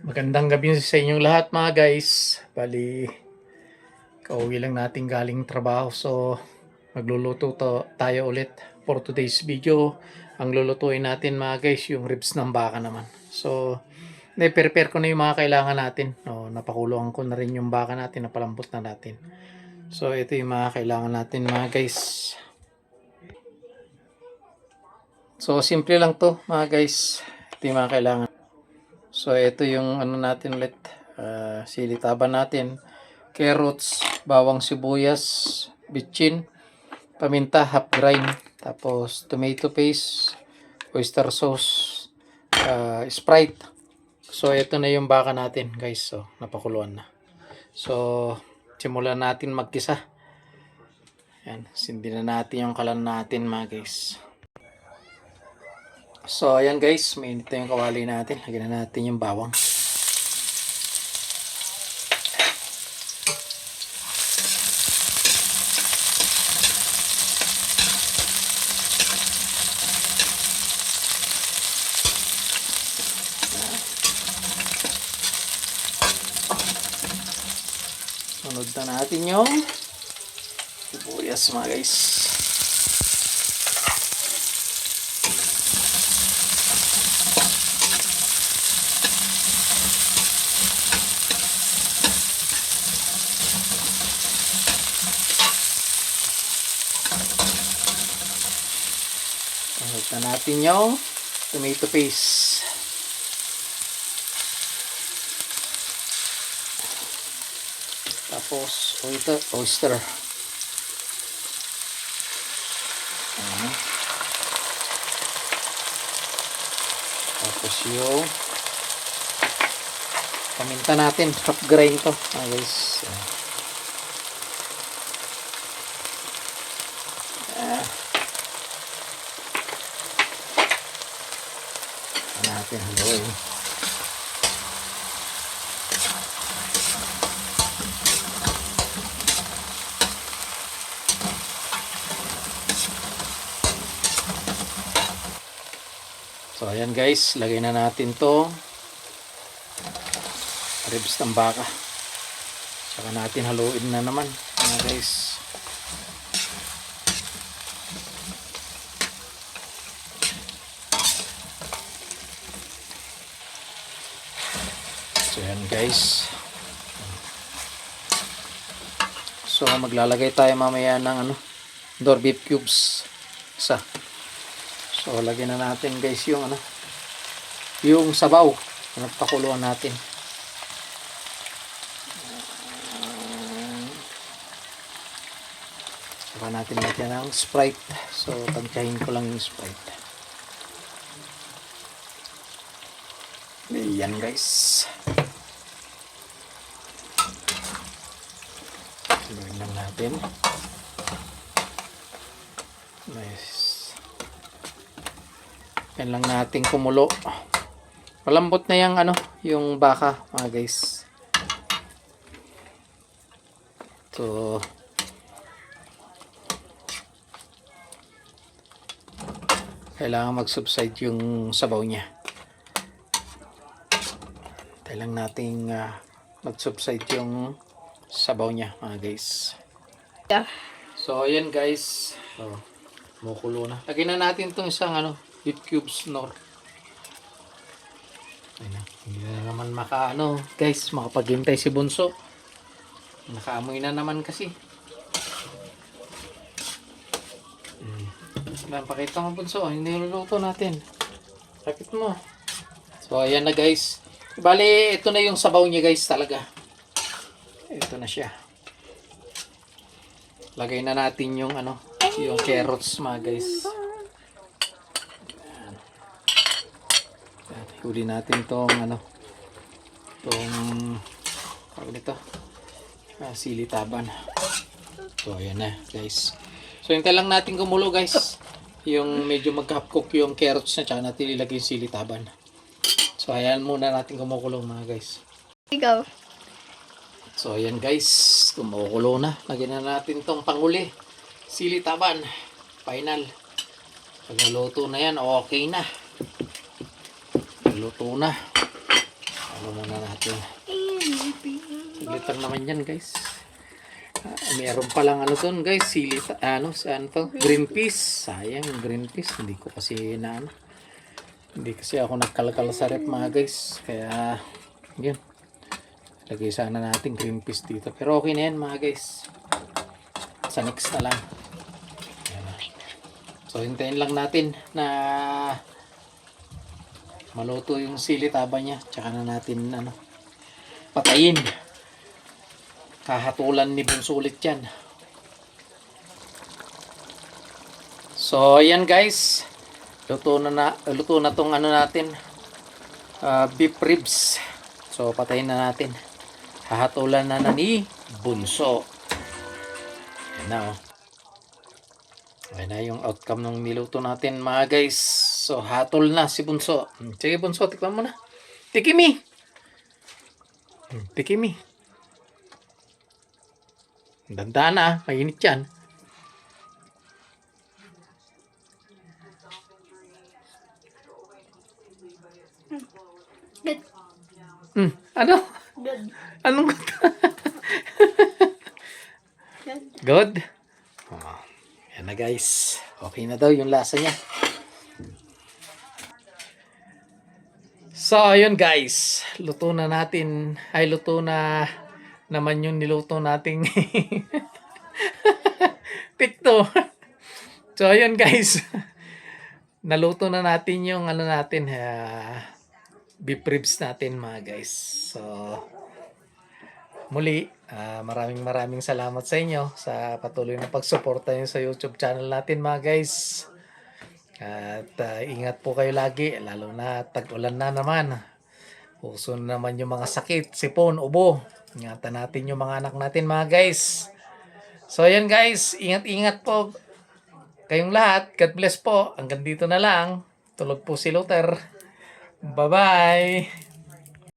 Magandang gabi sa inyong lahat mga guys. Bali, kauwi lang natin galing trabaho. So, magluluto tayo ulit for today's video. Ang lulutuin natin mga guys, yung ribs ng baka naman. So, prepare ko na yung mga kailangan natin. No, napakuluan ko na rin yung baka natin, napalambot na natin. So, ito yung mga kailangan natin mga guys. So, simple lang to mga guys. Ito yung mga kailangan. So, ito yung ano natin ulit. Silitaban natin. Carrots, bawang sibuyas, bitchin, paminta, half grind. Tapos, tomato paste, oyster sauce, Sprite. So, ito na yung baka natin guys. So, napakuluan na. So, simulan natin magkisa. Yan, sindi na natin yung kalan natin mga guys. So, ayan guys, mainit na yung kawali natin. Lagyan na natin yung bawang. Sunod na natin yung sibuyas mga guys. Sunod na natin yung tomato paste. Tapos oyster. Tapos yung paminta natin, half grind to guys. Natin haluin. So ayan guys, lagay na natin to ribs ng baka. Saka natin haluin na naman guys. So ayan guys. So maglalagay tayo mamaya ng door beef cubes. Isa. So lagyan na natin guys yung yung sabaw na pakuluan natin. Saka natin lagyan ng Sprite. So tansyahin ko lang yung Sprite. Ayan guys. Gawin lang natin. Nice. Yan lang natin kumulo. Malambot na yung yung baka mga guys. So kailangan mag-subside yung sabaw niya. Kailangan nating mag-subside yung sabaw niya mga guys. Yeah. So ayan guys. So, kumukulo na. Lagyan na natin itong isang beef cubes nor. Ayun, hindi na naman guys, makapaghintay si Bunso. Nakaamoy na naman kasi. Pakita mo Bunso, hindi niluluto natin. Sakit mo. So ayan na guys. Bali, ito na yung sabaw niya guys talaga. Ito na siya. Lagay na natin yung yung carrots mga guys. Huli natin tong tawag nito, silitaban. So ayan na guys. So hintay lang natin kumulo guys. Yung medyo mag-half cook yung carrots na, tsaka natin ilagay yung silitaban. So ayan muna natin kumukulo mga guys. Go. So ayan guys, kumukulo na. Lagyan na natin tong panghuli, silitaban. Final. Pag naluto na yan, okay na. Naluto na. Ano muna natin. Saglit lang naman yan guys. Meron palang ano doon guys, sili, saan to? Green peas. Sayang yung green peas. Hindi ko kasi hindi kasi ako nagkalkal sa rep mga guys. Kaya, yun. Lagay sana natin green peas dito. Pero okay na yan mga guys. Sa next na lang. Ayan na. So, hintayin lang natin na maluto yung sili taba niya. Tsaka na natin, patayin. Kahatulan ni Bunso ulit yan. So, ayan guys. Luto na tong natin. Beef ribs. So, patayin na natin. Hahatulan na ni Bunso. Ayan na oh. Ayan na yung outcome ng niluto natin mga guys. So, hatol na si Bunso. Sige Bunso, tikman mo na. Tikimi! Tikimi. Dandaan na, mainit yan. Good. Ano? Good. Anong Good. good? Oh, yan na guys. Okay na daw yung lasa niya. So, ayun guys. Luto na natin. Ay, luto na naman yung niluto nating tikto. So, ayun guys. Naluto na natin yung natin, beef ribs natin mga guys. So, muli, maraming salamat sa inyo sa patuloy na pagsuporta nyo sa YouTube channel natin mga guys. At ingat po kayo lagi, lalo na tag-ulan na naman. Puso na naman yung mga sakit, sipon, ubo. Ingatan natin yung mga anak natin mga guys. So ayan guys, ingat-ingat po kayong lahat. God bless po. Hanggang dito na lang. Tulog po si Luther. Bye-bye.